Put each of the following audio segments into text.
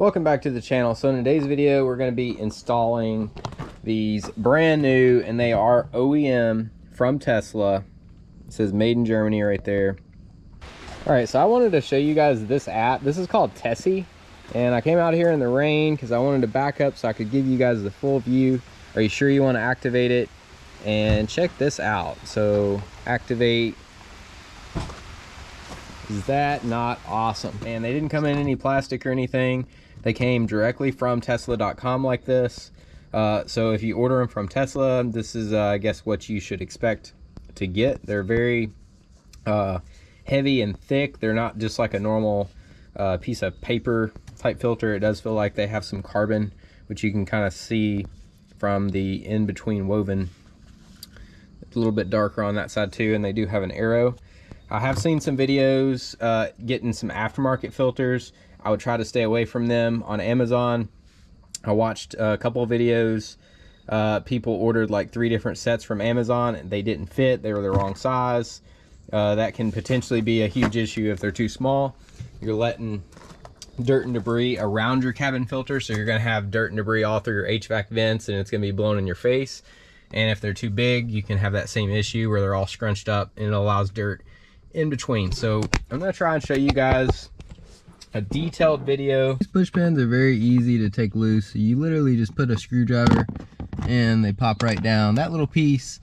Welcome back to the channel. So in today's video we're going to be installing these brand new, and they are OEM from Tesla. It says made in Germany right there. Alright, so I wanted to show you guys this app. This is called Tessie, and I came out here in the rain because I wanted to back up so I could give you guys the full view. Are you sure you want to activate it? And check this out. So activate. Is that not awesome? And they didn't come in any plastic or anything. They came directly from Tesla.com like this. So if you order them from Tesla, this is I guess what you should expect to get. They're very heavy and thick. They're not just like a normal piece of paper type filter. It does feel like they have some carbon, which you can kind of see from the in-between woven. It's a little bit darker on that side too, and they do have an arrow. I have seen some videos getting some aftermarket filters. I would try to stay away from them on Amazon. I watched a couple of videos. People ordered like 3 different sets from Amazon and they didn't fit. They were the wrong size. That can potentially be a huge issue if they're too small. You're letting dirt and debris around your cabin filter, so you're going to have dirt and debris all through your HVAC vents and it's going to be blown in your face. And if they're too big, you can have that same issue where they're all scrunched up and it allows dirt in between. So I'm going to try and show you guys a detailed video. These push pins are very easy to take loose. So you literally just put a screwdriver and they pop right down. That little piece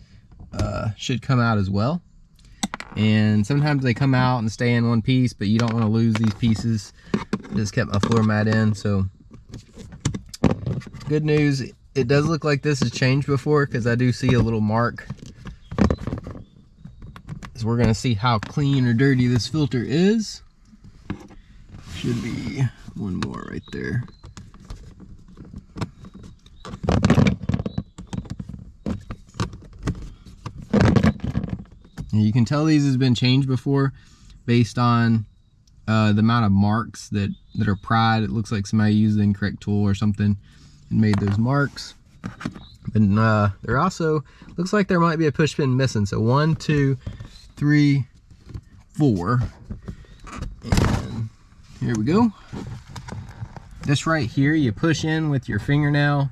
should come out as well. And sometimes they come out and stay in one piece, but you don't want to lose these pieces. Just kept my floor mat in. So good news, it does look like this has changed before, because I do see a little mark. So we're going to see how clean or dirty this filter is. Should be one more right there. And you can tell these has been changed before based on the amount of marks that are pried. It looks like somebody used the incorrect tool or something and made those marks. And there also looks like there might be a push pin missing. So 1, 2, 3, 4. And here we go. This right here, you push in with your fingernail,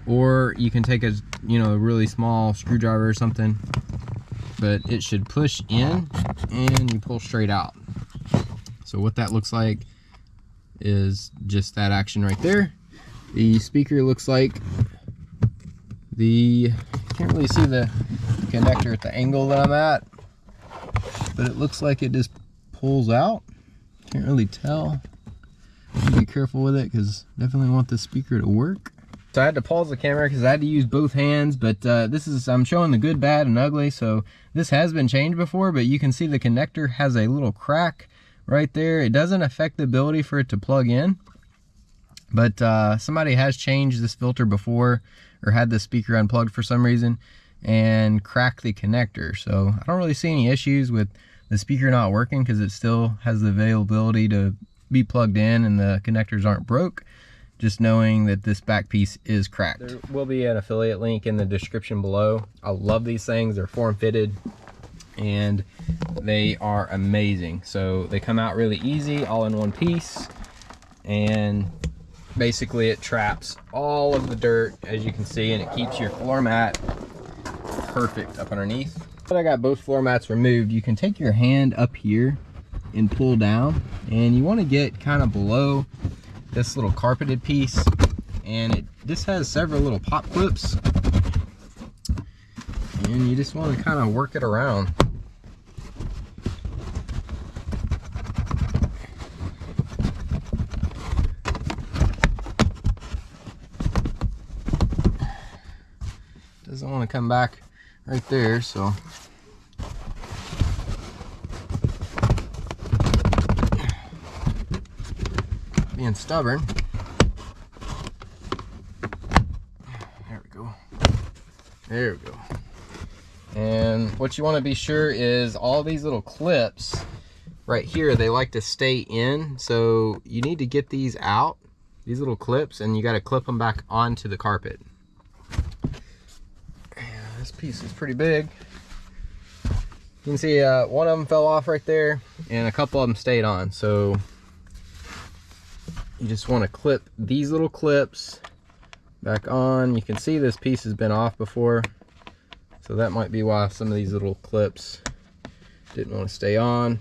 or you can take a really small screwdriver or something, but it should push in and you pull straight out. So what that looks like is just that action right there. The speaker looks like can't really see the connector at the angle that I'm at, but it looks like it just pulls out. Can't really tell. Be careful with it because definitely want the speaker to work. So I had to pause the camera because I had to use both hands, but I'm showing the good, bad, and ugly. So this has been changed before, but you can see the connector has a little crack right there. It doesn't affect the ability for it to plug in, but somebody has changed this filter before, or had the speaker unplugged for some reason and cracked the connector. So I don't really see any issues with the speaker not working because it still has the availability to be plugged in and the connectors aren't broke. Just knowing that this back piece is cracked. There will be an affiliate link in the description below. I love these things. They're form fitted and they are amazing. So they come out really easy, all in one piece, and basically it traps all of the dirt, as you can see, and it keeps your floor mat perfect up underneath. But I got both floor mats removed. You can take your hand up here and pull down, and you want to get kind of below this little carpeted piece, and this has several little pop clips, and you just want to kind of work it around. Doesn't want to come back right there, so being stubborn. There we go. There we go. And what you want to be sure is all these little clips right here, they like to stay in, so you need to get these out, these little clips, and you got to clip them back onto the carpet. This piece is pretty big. You can see one of them fell off right there and a couple of them stayed on. So you just want to clip these little clips back on. You can see this piece has been off before, so that might be why some of these little clips didn't want to stay on.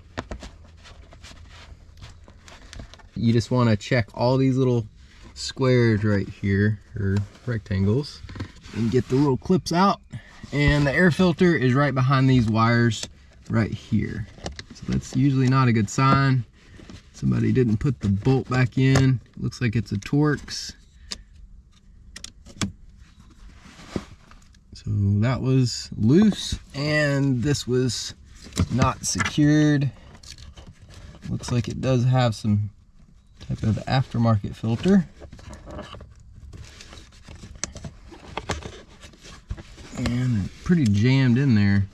You just want to check all these little squares right here, or rectangles, and get the little clips out. And the air filter is right behind these wires right here. So that's usually not a good sign. Somebody didn't put the bolt back in. Looks like it's a Torx. So that was loose, and this was not secured. Looks like it does have some type of aftermarket filter. And they're pretty jammed in there.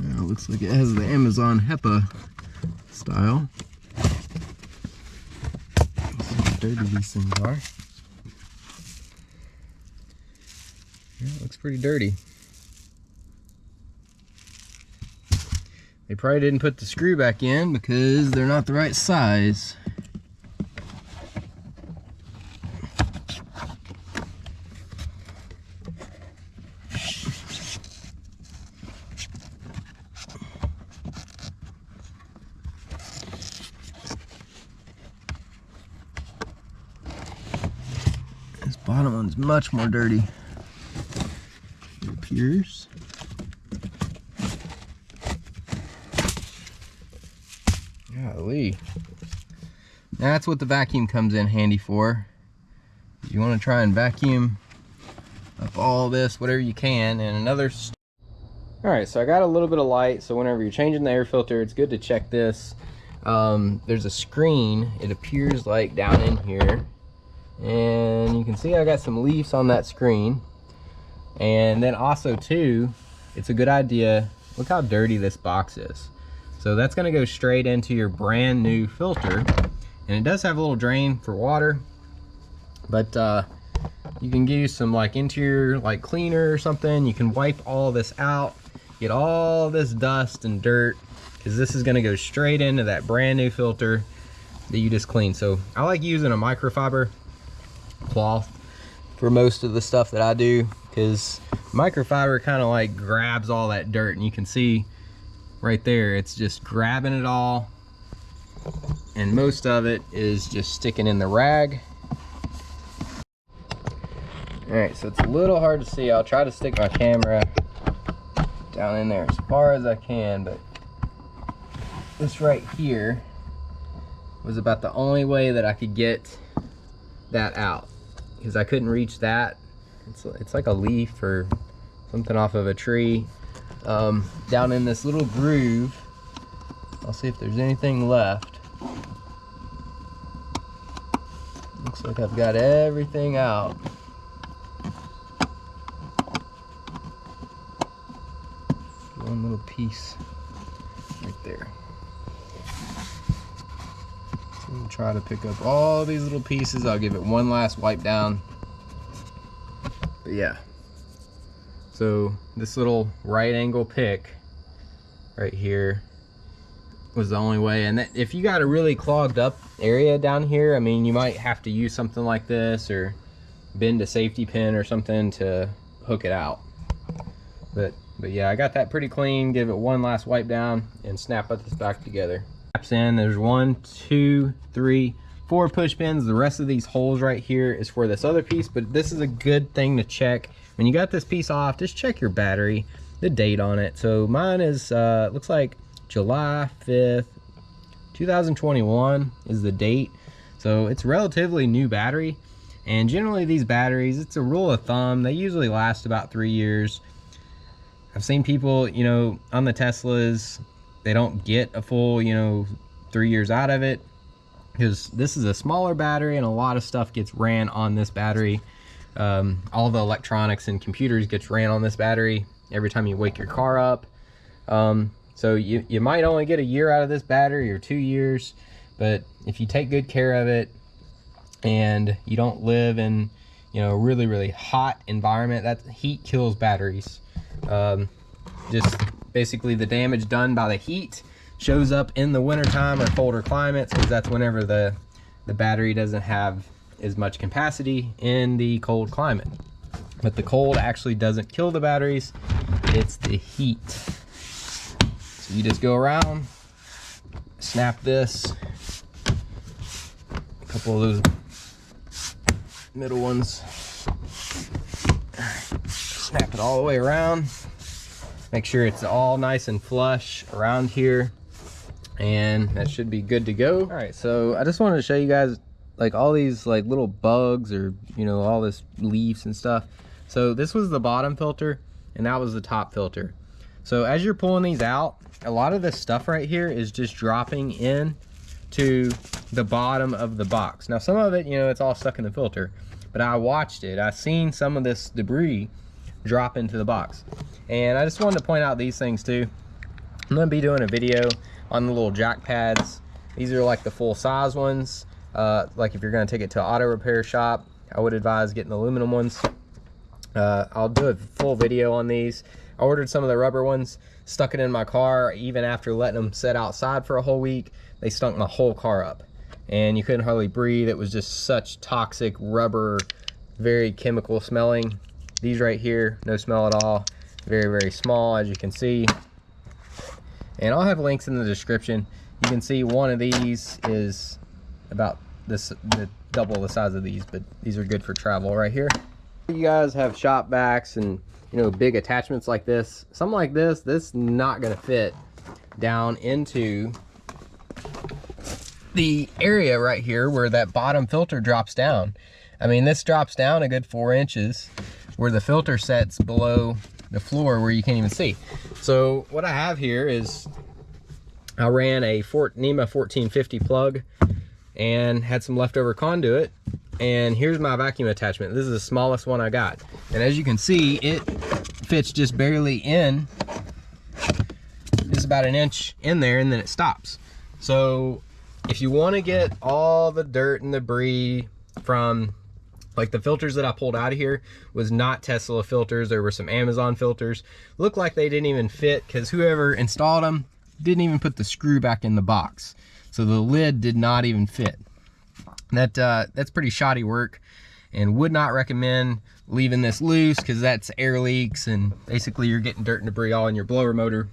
Now it looks like it has the Amazon HEPA style. Let's see how dirty these things are. Yeah, it looks pretty dirty. They probably didn't put the screw back in because they're not the right size. This bottom one's much more dirty, it appears. Golly. That's what the vacuum comes in handy for. You want to try and vacuum up all this, whatever you can. And another... Alright, so I got a little bit of light, so whenever you're changing the air filter, it's good to check this. There's a screen, it appears like down in here. And you can see I got some leaves on that screen. And then also too, it's a good idea, look how dirty this box is. So that's going to go straight into your brand new filter, and it does have a little drain for water, but you can use some like interior like cleaner or something. You can wipe all this out, get all this dust and dirt, because this is going to go straight into that brand new filter that you just cleaned. So I like using a microfiber cloth for most of the stuff that I do, because microfiber kind of like grabs all that dirt, and you can see right there, it's just grabbing it all, and most of it is just sticking in the rag. All right, so it's a little hard to see. I'll try to stick my camera down in there as far as I can, but this right here was about the only way that I could get that out, because I couldn't reach that. It's like a leaf or something off of a tree. Down in this little groove. I'll see if there's anything left. Looks like I've got everything out. One little piece right there. So we'll try to pick up all these little pieces. I'll give it one last wipe down. But yeah. So this little right angle pick right here was the only way. And that, if you got a really clogged up area down here, I mean, you might have to use something like this or bend a safety pin or something to hook it out. But yeah, I got that pretty clean. Give it one last wipe down and snap this back together. Snaps in. There's 1, 2, 3, 4 push pins. The rest of these holes right here is for this other piece, but this is a good thing to check. When you got this piece off, just check your battery, the date on it. So mine is, looks like July 5th, 2021 is the date. So it's relatively new battery. And generally these batteries, it's a rule of thumb, they usually last about 3 years. I've seen people, you know, on the Teslas, they don't get a full, you know, 3 years out of it, because this is a smaller battery and a lot of stuff gets ran on this battery. All the electronics and computers gets ran on this battery every time you wake your car up. So you might only get a year out of this battery or 2 years, but if you take good care of it and you don't live in, you know, really hot environment, that heat kills batteries. Just basically the damage done by the heat shows up in the wintertime or colder climates, because that's whenever the battery doesn't have as much capacity in the cold climate. But the cold actually doesn't kill the batteries, it's the heat. So you just go around, snap this, a couple of those middle ones, snap it all the way around, make sure it's all nice and flush around here, and that should be good to go. All right, so I just wanted to show you guys like all these like little bugs, or you know, all this leaves and stuff. So this was the bottom filter and that was the top filter. So as you're pulling these out, a lot of this stuff right here is just dropping in to the bottom of the box. Now some of it, you know, it's all stuck in the filter, but I watched it, I seen some of this debris drop into the box. And I just wanted to point out these things too. I'm gonna be doing a video on the little jack pads. These are like the full size ones. Like if you're gonna take it to an auto repair shop, I would advise getting the aluminum ones. I'll do a full video on these. I ordered some of the rubber ones, stuck it in my car. Even after letting them sit outside for a whole week, they stunk my whole car up. And you couldn't hardly breathe. It was just such toxic rubber, very chemical smelling. These right here, no smell at all. Very small, as you can see. And I'll have links in the description. You can see one of these is about double the size of these, but these are good for travel right here. You guys have shop backs and, you know, big attachments like this. Something like this is not gonna fit down into the area right here where that bottom filter drops down. I mean, this drops down a good 4 inches where the filter sets below the floor where you can't even see. So what I have here is I ran a NEMA 1450 plug and had some leftover conduit, and here's my vacuum attachment. This is the smallest one I got, and as you can see, it fits just barely in, just about an inch in there, and then it stops. So if you want to get all the dirt and debris from, like the filters that I pulled out of here was not Tesla filters, there were some Amazon filters. Looked like they didn't even fit because whoever installed them didn't even put the screw back in the box. So the lid did not even fit. That's pretty shoddy work, and would not recommend leaving this loose because that's air leaks, and basically you're getting dirt and debris all in your blower motor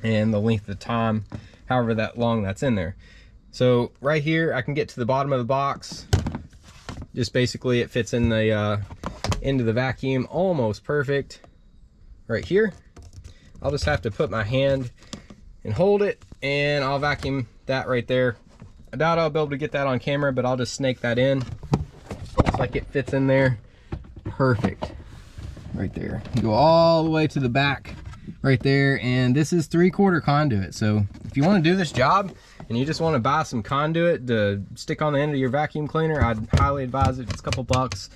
and the length of time, however that long that's in there. So right here I can get to the bottom of the box. Just basically it fits in the into the vacuum almost perfect right here. I'll just have to put my hand and hold it, and I'll vacuum that right there. I doubt I'll be able to get that on camera, but I'll just snake that in. Looks like it fits in there perfect right there. You go all the way to the back right there, and this is 3/4 conduit. So if you want to do this job and you just want to buy some conduit to stick on the end of your vacuum cleaner, I'd highly advise it. It's a couple bucks,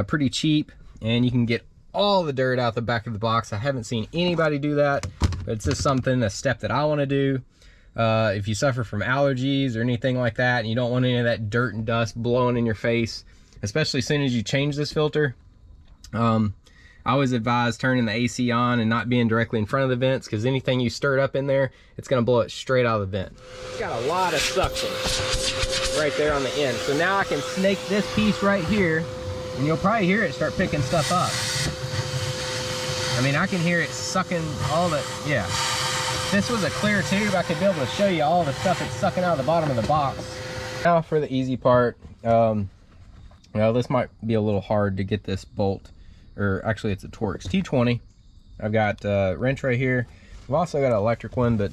pretty cheap, and you can get all the dirt out the back of the box. I haven't seen anybody do that, but it's just a step that I want to do. If you suffer from allergies or anything like that, and you don't want any of that dirt and dust blowing in your face, especially as soon as you change this filter, I always advise turning the AC on and not being directly in front of the vents, because anything you stir up in there, it's going to blow it straight out of the vent. It's got a lot of suction right there on the end. So now I can snake this piece right here, and you'll probably hear it start picking stuff up. I mean, I can hear it sucking all the, yeah. If this was a clear tube, I could be able to show you all the stuff it's sucking out of the bottom of the box. Now for the easy part. Well, this might be a little hard to get this bolt, or actually it's a Torx T20. I've got a wrench right here. I've also got an electric one, but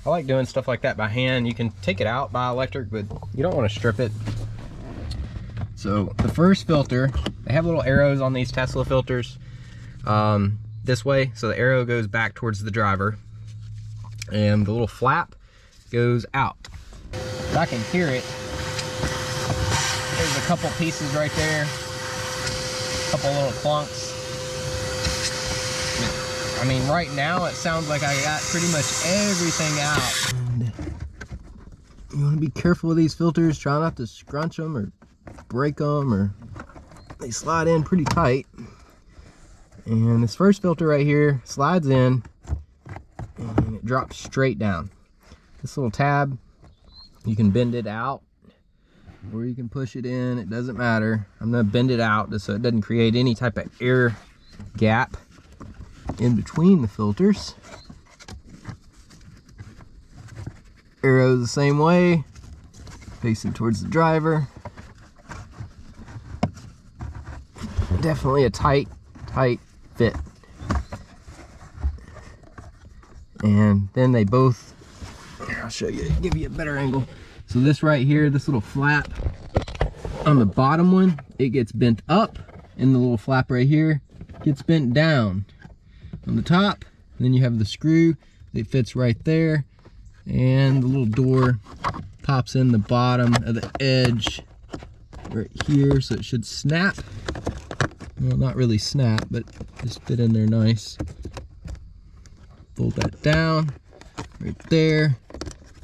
I like doing stuff like that by hand. You can take it out by electric, but you don't want to strip it. So the first filter, they have little arrows on these Tesla filters this way, so the arrow goes back towards the driver, and the little flap goes out. So I can hear it. There's a couple pieces right there, a couple little clunks. I mean, right now it sounds like I got pretty much everything out. And you want to be careful with these filters. Try not to scrunch them or break them, or They slide in pretty tight. And this first filter right here slides in and it drops straight down. This little tab, you can bend it out or you can push it in, it doesn't matter. I'm gonna bend it out just so it doesn't create any type of air gap in between the filters. Arrow the same way, facing towards the driver. Definitely a tight fit. And then they both, I'll show you, give you a better angle. So this right here, this little flap on the bottom one, it gets bent up, and the little flap right here gets bent down on the top. And then you have the screw that fits right there, and the little door pops in the bottom of the edge right here, so it should snap. Well, not really snap, but just fit in there nice. Fold that down right there.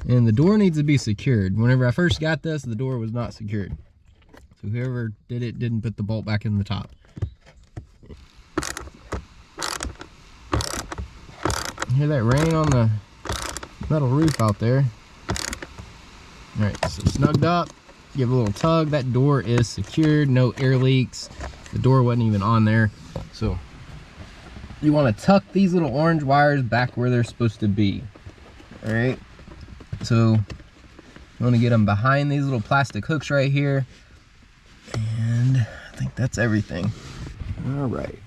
And the door needs to be secured. Whenever I first got this, the door was not secured. So whoever did it didn't put the bolt back in the top. Hear that rain on the metal roof out there? All right, so snugged up, give a little tug. That door is secured, no air leaks. The door wasn't even on there. So you want to tuck these little orange wires back where they're supposed to be. All right, so you want to get them behind these little plastic hooks right here. And I think that's everything. All right.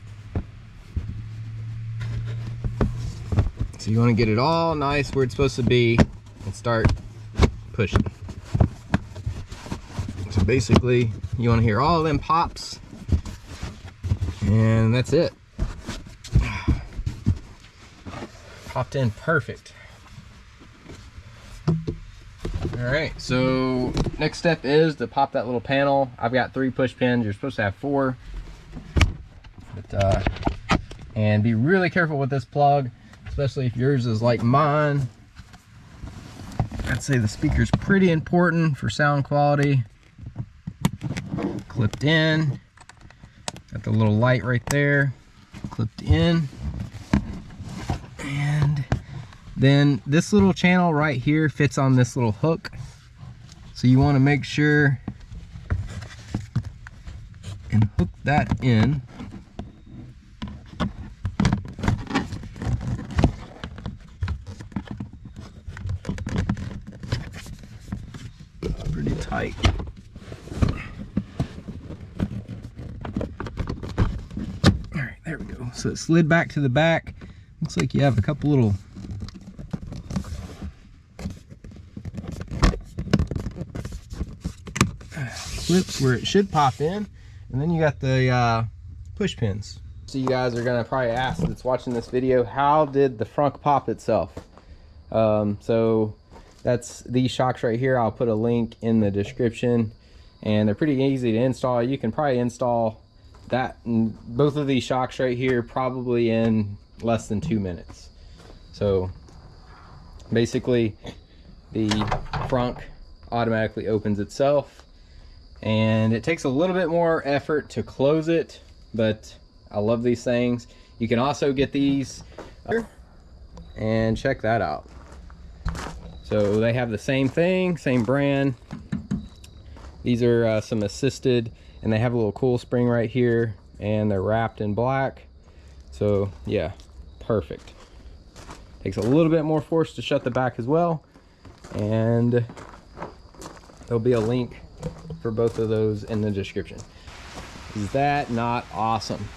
So you want to get it all nice where it's supposed to be and start pushing. So basically, you want to hear all of them pops, and that's it. Popped in perfect. All right, so next step is to pop that little panel. I've got 3 push pins. You're supposed to have 4. But, and be really careful with this plug, especially if yours is like mine. I'd say the speaker's pretty important for sound quality. Clipped in. Got the little light right there. Clipped in. And then this little channel right here fits on this little hook. So you want to make sure and hook that in. Pretty tight. All right, there we go. So it slid back to the back. Looks like you have a couple little clips where it should pop in, and then you got the push pins. So you guys are gonna probably ask that's watching this video, how did the Frunk pop itself? So that's these shocks right here. I'll put a link in the description, and they're pretty easy to install. You can probably install that and both of these shocks right here probably in less than 2 minutes. So basically the Frunk automatically opens itself, and it takes a little bit more effort to close it, but I love these things. You can also get these and check that out. So they have the same thing, same brand. These are some assisted, and they have a little cool spring right here, and they're wrapped in black. So yeah, perfect. Takes a little bit more force to shut the back as well, and there'll be a link for both of those in the description. Is that not awesome?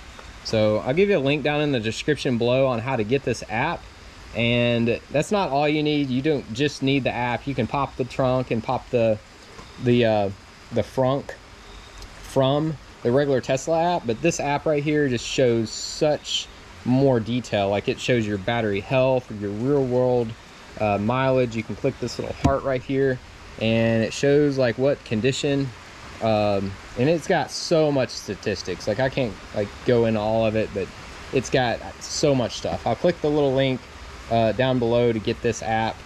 So I'll give you a link down in the description below on how to get this app, and that's not all you need. You don't just need the app. You can pop the trunk and pop the Frunk from the regular Tesla app, but this app right here just shows such more detail. Like it shows your battery health, your real world mileage. You can click this little heart right here, and it shows like what condition, and it's got so much statistics. Like I can't like go into all of it, but it's got so much stuff. I'll click the little link down below to get this app.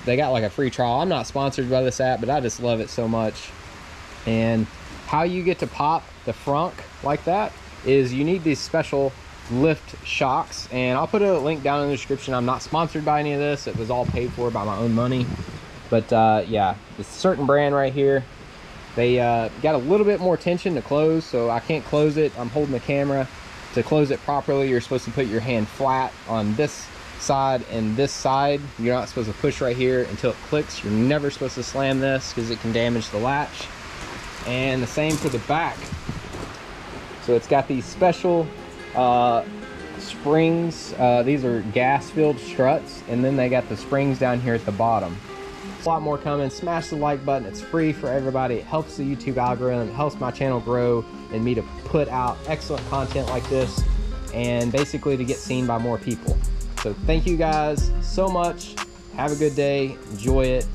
They got like a free trial. I'm not sponsored by this app, but I just love it so much. And How you get to pop the frunk like that is you need these special lift shocks, and I'll put a link down in the description. I'm not sponsored by any of this. It was all paid for by my own money. But yeah, this certain brand right here, they got a little bit more tension to close, so I can't close it. I'm holding the camera. To close it properly, you're supposed to put your hand flat on this side and this side. You're not supposed to push right here until it clicks. You're never supposed to slam this because it can damage the latch. And the same for the back. So it's got these special springs. These are gas-filled struts, and then they got the springs down here at the bottom. A lot more coming. Smash the like button. It's free for everybody. It helps the YouTube algorithm. It helps my channel grow and me to put out excellent content like this, and basically to get seen by more people. So thank you guys so much. Have a good day. Enjoy it.